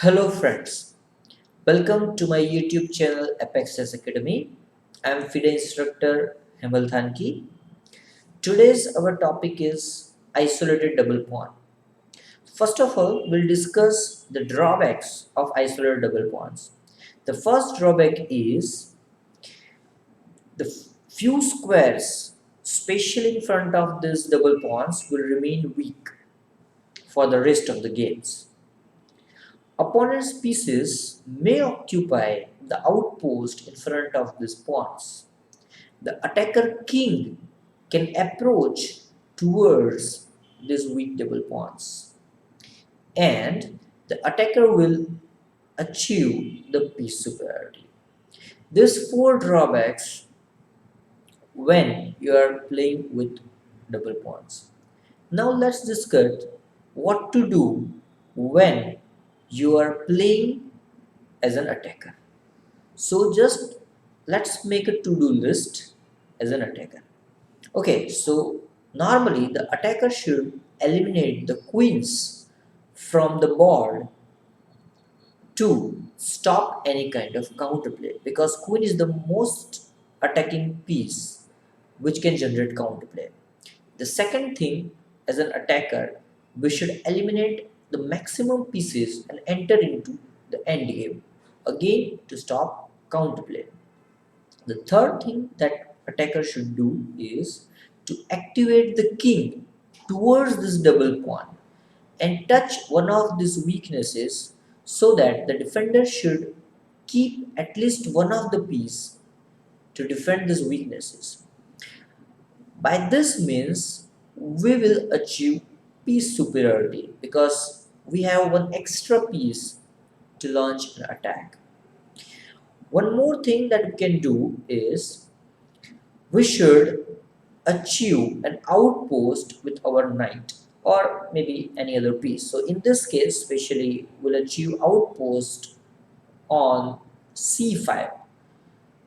Hello friends, welcome to my YouTube channel Apex Chess Academy. I am FIDE instructor Hemal Thanki. Today's our topic is isolated double pawn. First of all, we'll discuss the drawbacks of isolated double pawns. The first drawback is the few squares, especially in front of these double pawns, will remain weak for the rest of the games. Opponent's pieces may occupy the outpost in front of these pawns. The attacker king can approach towards these weak double pawns, and the attacker will achieve the piece superiority. These four drawbacks when you are playing with double pawns. Now let's discuss what to do when you are playing as an attacker. So just let's make a to-do list as an attacker. Okay, so normally the attacker should eliminate the queens from the board to stop any kind of counterplay, because queen is the most attacking piece which can generate counterplay. The second thing, as an attacker, we should eliminate the maximum pieces and enter into the end game again to stop counterplay. The third thing that attacker should do is to activate the king towards this double pawn and touch one of these weaknesses, so that the defender should keep at least one of the piece to defend these weaknesses. By this means we will achieve piece superiority because we have one extra piece to launch an attack. One more thing that we can do is we should achieve an outpost with our knight or maybe any other piece. So in this case, especially we'll achieve outpost on c5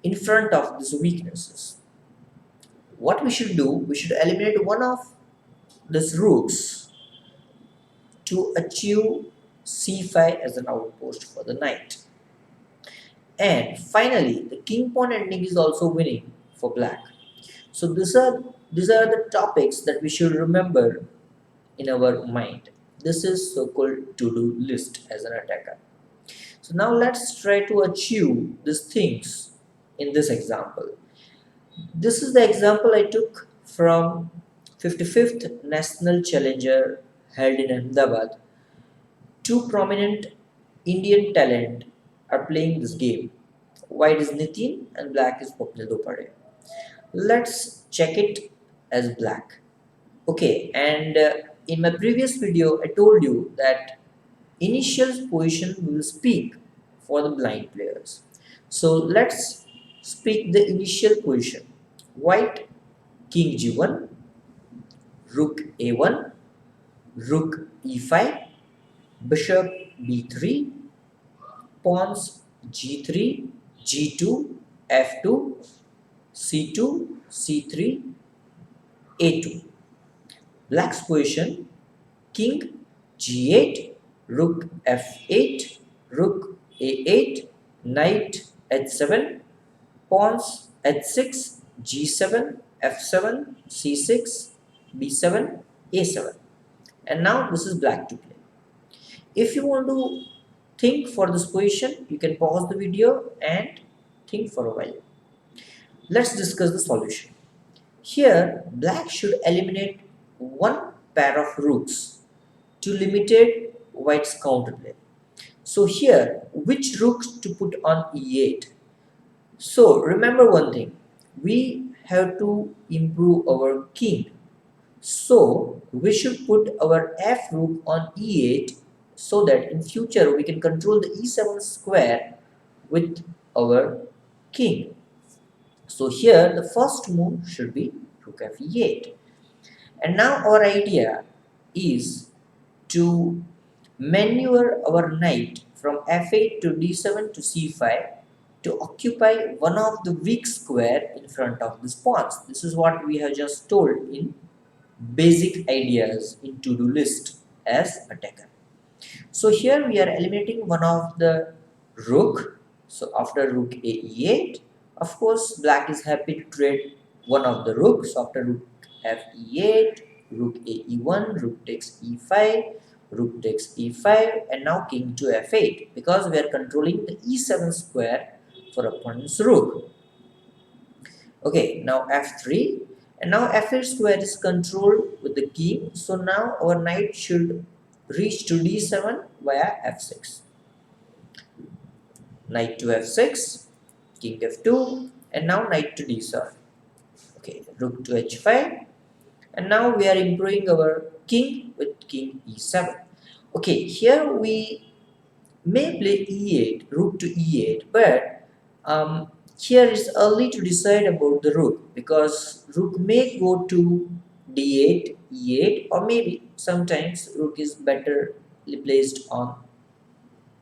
in front of these weaknesses. What we should do, we should eliminate one of these rooks to achieve c5 as an outpost for the knight. And finally, the king pawn ending is also winning for black. So these are the topics that we should remember in our mind. This is so-called to-do list as an attacker. So now let's try to achieve these things in this example. This is the example I took from 55th National Challenger held in Ahmedabad. Two prominent Indian talent are playing this game. White is Nitin and black is Swapnil Dopade. Let's check it as black. Okay, and in my previous video I told you that initial position will speak for the blind players. So let's speak the initial position. White king g1, rook a1, rook e5, bishop b3, pawns g3, g2, f2, c2, c3, a2. Black's position, king g8, rook f8, rook a8, knight h7, pawns h6, g7, f7, c6, b7, a7. And now this is black to play. If you want to think for this position, you can pause the video and think for a while. Let's discuss the solution. Here, black should eliminate one pair of rooks to limited white's counterplay. So here, which rooks to put on e8? So remember one thing, we have to improve our king. So we should put our f rook on e8 so that in future we can control the e7 square with our king. So here the first move should be rook f e8. And now our idea is to maneuver our knight from f8 to d7 to c5 to occupy one of the weak square in front of these pawns. This is what we have just told in basic ideas in to-do list as attacker. So here we are eliminating one of the rook. So after rook a e8, of course black is happy to trade one of the rooks. So after rook f e8, rook a e1, rook takes e5, rook takes e5, and now king to f8, because we are controlling the e7 square for opponent's rook. Okay, now f3, and now f8 square is controlled with the king. So now our knight should reach to d7 via f6. Knight to f6, king f2, and now knight to d7. Okay, rook to h5, and now we are improving our king with king e7. Okay, here we may play e8, rook to e8, but here it's early to decide about the rook, because rook may go to d8, e8, or maybe sometimes rook is better placed on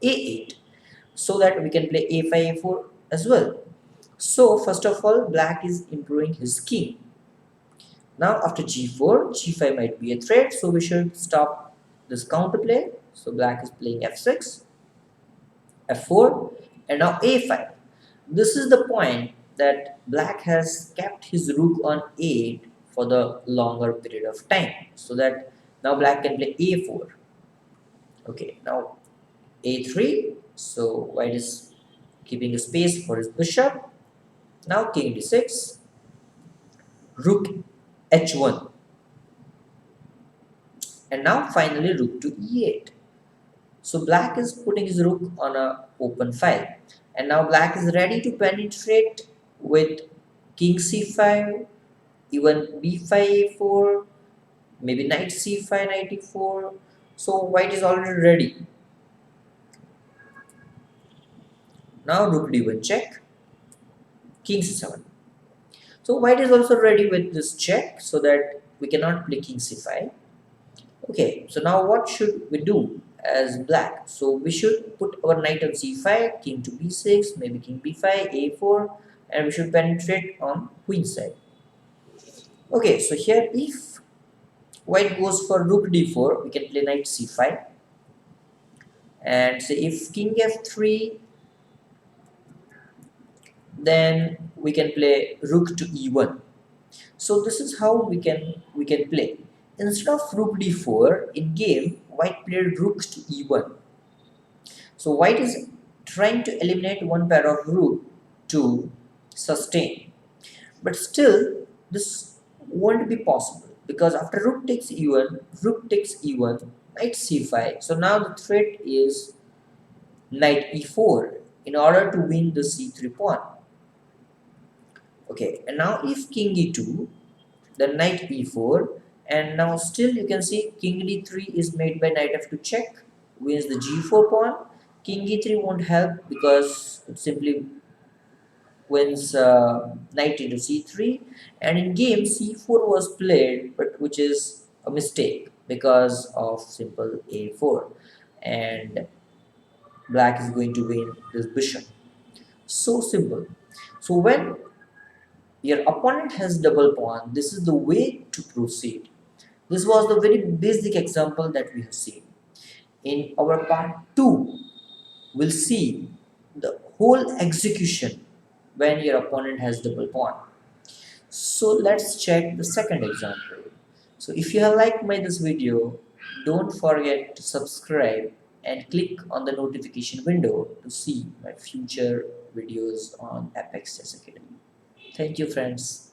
a8, so that we can play a5, a4 as well. So first of all, black is improving his king. Now after g4, g5 might be a threat, so we should stop this counter play. So black is playing f6, f4, and now a5. This is the point that black has kept his rook on a8 for the longer period of time, so that now black can play a4. Okay, now a3. So white is keeping a space for his bishop. Now king d6, rook h1, and now finally rook to e8. So black is putting his rook on a open file, and now black is ready to penetrate with king c5, even b5 a4, maybe knight c5, knight e4. So white is already ready. Now rook d1 check, king c7. So white is also ready with this check, so that we cannot play king c5. Okay, so now what should we do as black? So we should put our knight on c5, king to b6, maybe king b5, a4, and we should penetrate on queen side. Okay, so here if white goes for rook d4, we can play knight c5, and say if king f3, then we can play rook to e1. So this is how we can play. Instead of rook d4 in game, white played rook to e1. So white is trying to eliminate one pair of rook to sustain. But still, this won't be possible, because after rook takes e1, rook takes e1, knight c5. So now the threat is knight e4 in order to win the c3 pawn. Okay, and now if king e2, then knight e4, and now still you can see king d3 is made by knight f2 check, wins the g4 pawn. King e3 won't help, because it simply wins knight into c3, and in game c4 was played, but which is a mistake because of simple a4, and black is going to win this bishop. So simple. So when your opponent has double pawn, this is the way to proceed. This was the very basic example that we have seen. In our part 2, we'll see the whole execution when your opponent has double pawn. So let's check the second example. So if you have liked this video, don't forget to subscribe and click on the notification window to see my future videos on Apex Chess Academy. Thank you, friends.